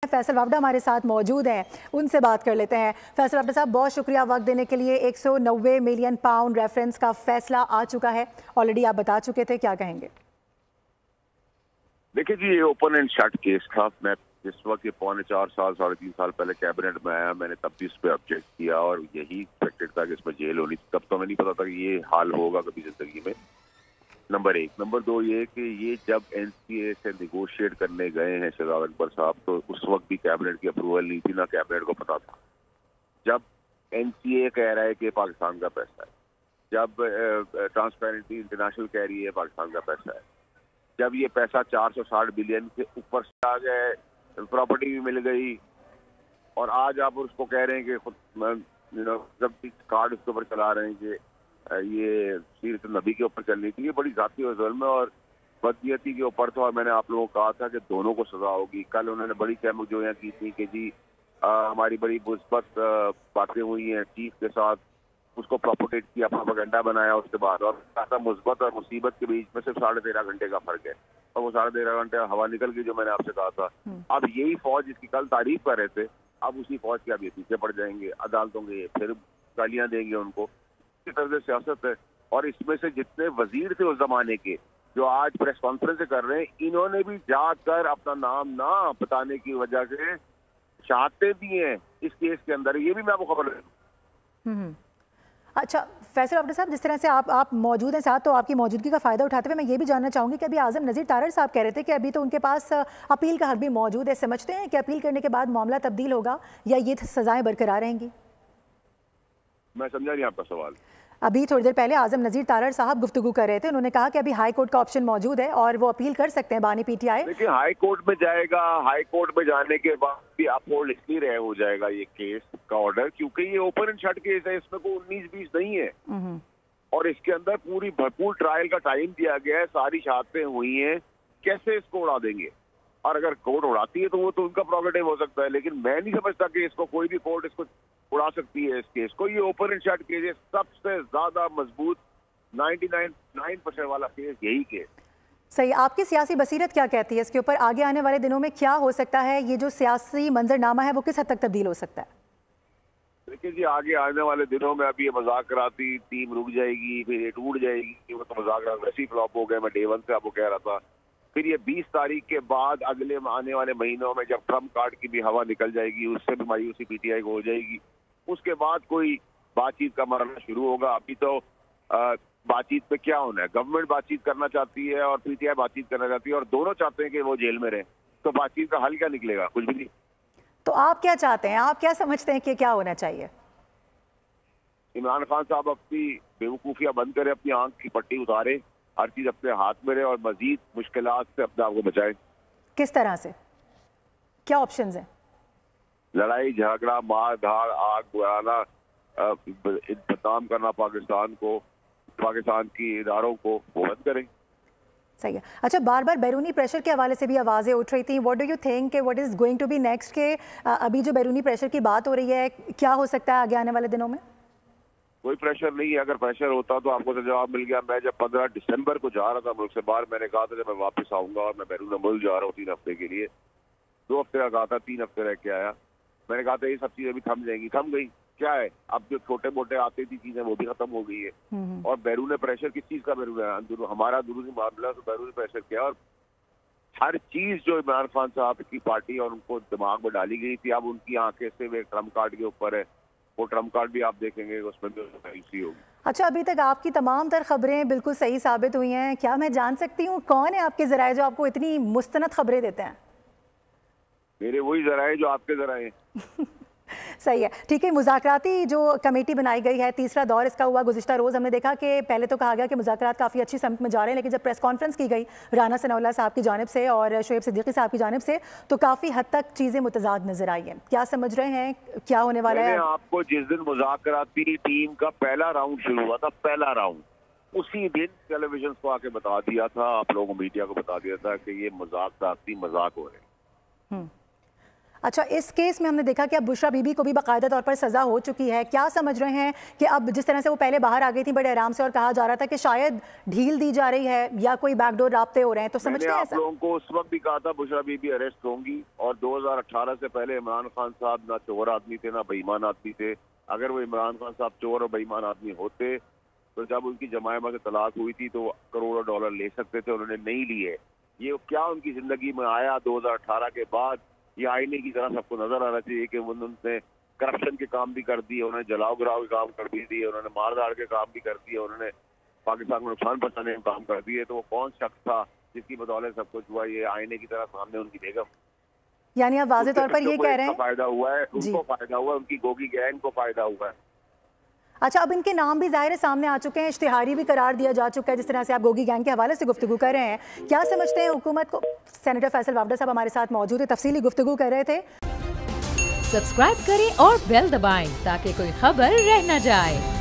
फैसल वावडा हमारे साथ मौजूद हैं, उनसे बात कर लेते हैं। फैसल वावडा साहब, बहुत शुक्रिया वक्त देने के लिए। 190 मिलियन पाउंड रेफरेंस का फैसला आ चुका है, ऑलरेडी आप बता चुके थे, क्या कहेंगे? देखिए जी, ये ओपन एंड शट केस था। मैं जिस वक्त ये 4.25 साल 3.5 साल पहले कैबिनेट में आया, मैंने तब भी इस पर ऑब्जेक्ट किया और यही एक्सपेक्टेड था कि इसमें जेल होनी। तब तो हमें नहीं पता था कि ये हाल होगा कभी जिंदगी में। नंबर 1। नंबर 2 ये कि ये जब एनसीए से निगोशिएट करने गए हैं शहजाद अकबर साहब, तो उस वक्त भी कैबिनेट की अप्रूवल नहीं थी, ना कैबिनेट को पता था। जब एनसीए कह रहा है कि पाकिस्तान का पैसा है, जब ट्रांसपेरेंसी इंटरनेशनल कह रही है पाकिस्तान का पैसा है, जब ये पैसा 460 बिलियन के ऊपर से आ गए, प्रॉपर्टी भी मिल गई, और आज आप उसको कह रहे हैं कि खुद जब कार्ड उसके ऊपर चला रहे हैं कि ये सीरत नबी के ऊपर चलनी थी। ये बड़ी जाती और जुल्म और बदनीयती के ऊपर था, और मैंने आप लोगों को कहा था कि दोनों को सजा होगी। कल उन्होंने बड़ी कहमजोयां की थी कि जी हमारी बड़ी मुस्बत बातें हुई हैं चीफ के साथ, उसको प्रोपोगेट किया, प्रोपेगेंडा बनाया उसके बाद, और ऐसा मुस्बत और मुसीबत के बीच में सिर्फ 13.5 घंटे का फर्क है, और वो 13.5 घंटे हवा निकल गई जो मैंने आपसे कहा था। अब यही फौज जिसकी कल तारीफ कर रहे थे, अब उसी फौज के अब ये पीछे पड़ जाएंगे, अदालतों के फिर गालियां देंगे उनको। इस तरह से सियासत है। और इसमें से जितने वजीर थे उस जमाने के जो आज प्रेस कॉन्फ्रेंस कर रहे हैं, इन्होंने भी जाकर अपना नाम ना बताने की वजह से शहादतें दी हैं इस केस के अंदर। ये भी मैं आपको खबर दूं। अच्छा फैसल वावडा साहब, जिस तरह से आप मौजूद हैं साथ, तो आपकी मौजूदगी का फ़ायदा उठाते हुए मैं ये भी जानना चाहूँगी कि अभी आज़म नज़ीर तारड़ साहब कह रहे थे कि अभी तो उनके पास अपील का हक भी मौजूद है। समझते हैं कि अपील करने के बाद मामला तब्दील होगा या ये सज़ाएं बरकरार रहेंगी? मैं समझा नहीं आपका सवाल। अभी थोड़ी देर पहले आज़म नज़ीर तारड़ साहब गुफ्तगू कर रहे थे, उन्होंने कहा कि अभी हाई कोर्ट का ऑप्शन मौजूद है और वो अपील कर सकते हैं बानी पीटीआई। देखिए, हाई कोर्ट में जाएगा, हाई कोर्ट में जाने के बाद भी अपहोल्ड इसलिए रहे हो जाएगा ये केस का ऑर्डर, क्योंकि ये ओपन एंड शट केस है, इसमें कोई 19-20 नहीं है, और इसके अंदर पूरी भरपूर ट्रायल का टाइम दिया गया है, सारी शहादतें हुई हैं। कैसे इसको उड़ा देंगे? और अगर कोर्ट उड़ाती है तो वो तो उनका प्रोगेटिव हो सकता है, लेकिन मैं नहीं समझता कि इसको कोई भी कोर्ट इसको उड़ा सकती है इस केस को। ये ओपन एंड शट केस है, सबसे ज्यादा मजबूत 99% वाला केस यही केस। सही। आपकी सियासी बसीरत क्या कहती है इसके ऊपर? आगे आने वाले दिनों में क्या हो सकता है? ये जो सियासी मंजरनामा है वो किस हद तक तब्दील हो सकता है? देखिए जी, आगे आने वाले दिनों में अभी ये मुज़ाकराती टीम रुक जाएगी, फिर ये टूट जाएगी। वो तो मुज़ाकरात वैसे ही फ्लॉप हो गए, मैं डे 1 से आपको कह रहा था। फिर ये 20 तारीख के बाद अगले आने वाले महीनों में जब ट्रम्प कार्ड की भी हवा निकल जाएगी, उससे भी मायूसी पीटीआई को हो जाएगी। उसके बाद कोई बातचीत का मरना शुरू होगा। अभी तो बातचीत में क्या होना है, गवर्नमेंट बातचीत करना चाहती है और पीटीआई बातचीत करना चाहती है, और दोनों चाहते हैं कि वो जेल में रहे, तो बातचीत का हल क्या निकलेगा? कुछ भी नहीं। तो आप क्या चाहते हैं, आप क्या समझते हैं कि क्या होना चाहिए? इमरान खान साहब अपनी बेवकूफियां बंद करें, अपनी आंख की पट्टी उतारे, हर चीज अपने हाथ में रहे और मजीद मुश्किलात से अपने आप को बचाए। किस तरह से? क्या ऑप्शंस हैं? लड़ाई झगड़ा, मार धाड़, आग बुझाना, बदनाम करना पाकिस्तान को, पाकिस्तान की इदारों को, वो बंद करें। सही है। अच्छा, बार बार बैरूनी प्रेशर के हवाले से भी आवाज़ें उठ रही थी। व्हाट डू यू थिंक कि what is going to be next, के अभी जो बैरूनी प्रेशर की बात हो रही है, क्या हो सकता है आगे आने वाले दिनों में? कोई प्रेशर नहीं है। अगर प्रेशर होता तो आपको तो जवाब मिल गया। मैं जब 15 दिसंबर को जा रहा था मुल्क से बाहर, मैंने कहा था जब मैं वापस आऊंगा, और मैं बैरून मुल्क जा रहा हूँ 3 हफ्ते के लिए, 2 हफ्ते का कहा था, 3 हफ्ते रह के आया। मैंने कहा था ये सब चीजें भी थम जाएंगी, थम गई। क्या है, अब जो छोटे मोटे आती थी चीजें वो भी खत्म हो गई है। और बैरून प्रेशर किस चीज का बैरून है? हमारा अंदरूनी मामला, तो बैरून प्रेशर क्या? और हर चीज जो इमरान खान साहब की पार्टी और उनको दिमाग में डाली गई थी, अब उनकी आंखें से वे ट्रम्प कार्ड के ऊपर है। वो ट्रम्प कार्ड भी आप देखेंगे, उसमें भी मायूसी होगी। अच्छा, अभी तक आपकी तमाम तर खबरें बिल्कुल सही साबित हुई हैं। क्या मैं जान सकती हूँ कौन है आपके जराए जो आपको इतनी मुस्तनद खबरें देते हैं? मेरे वही जराए जो आपके जराए। सही है, ठीक है। मुज़ाकराती जो कमेटी बनाई गई है, तीसरा दौर इसका हुआ गुज़िश्ता रोज़। हमने देखा कि पहले तो कहा गया कि मुज़ाकरात काफ़ी अच्छी समत में जा रहे हैं, लेकिन जब प्रेस कॉन्फ्रेंस की गई राना सनाउल्लाह साहब की जानिब से और शोएब सिद्दीकी साहब की जानिब से, तो काफ़ी हद तक चीज़ें मुतज़ाद नजर आई हैं। क्या समझ रहे हैं क्या होने वाला है? आपको जिस दिन मुज़ाकराती टीम का पहला राउंड शुरू हुआ था, पहला राउंड, उसी दिन टेलीविजन को आके बता दिया था, आप लोगों मीडिया को बता दिया था कि ये मुज़ाकराती मजाक हो रहे हैं। अच्छा, इस केस में हमने देखा कि अब बुशरा बीबी को भी बाकायदा तौर पर सज़ा हो चुकी है। क्या समझ रहे हैं कि अब जिस तरह से वो पहले बाहर आ गई थी बड़े आराम से और कहा जा रहा था कि शायद ढील दी जा रही है या कोई बैकडोर राब्ते हो रहे हैं, तो समझते हैं आप लोगों को उस वक्त भी कहा था बुशरा बीबी अरेस्ट होंगी, और 2018 से पहले इमरान खान साहब ना चोर आदमी थे ना बेईमान आदमी थे। अगर वो इमरान खान साहब चोर और बेईमान आदमी होते तो जब उनकी जमायमा से तलाक हुई थी तो करोड़ों डॉलर ले सकते थे, उन्होंने नहीं लिए। ये क्या उनकी जिंदगी में आया 2018 के बाद, ये आईने की तरह सबको नजर आना चाहिए कि उन्होंने करप्शन के काम भी कर दिए, उन्होंने जलाओ गिराओ के काम कर भी दिए, उन्होंने मार धाड़ के काम भी कर दिए, उन्होंने पाकिस्तान को नुकसान पहुंचाने के काम कर दिए। तो वो कौन शख्स था जिसकी बदौलत सब कुछ हुआ? ये आईने की तरह सामने उनकी बेगम। यानी आप वाज़ेह तौर पर ये कह रहे हैं फायदा हुआ है, उनको फायदा हुआ है, उनकी गोगी गैंग को फायदा हुआ है। अच्छा, अब इनके नाम भी ज़ाहिर सामने आ चुके हैं, इश्तिहारी भी करार दिया जा चुका है, जिस तरह से आप गोगी गैंग के हवाले से गुफ्तगू कर रहे हैं। क्या समझते हैं हुकूमत को? सेनेटर फैसल वावडा साहब हमारे साथ मौजूद है, तफसीली गुफ्तगू कर रहे थे। सब्सक्राइब करें और बेल दबाएं ताकि कोई खबर रह न जाए।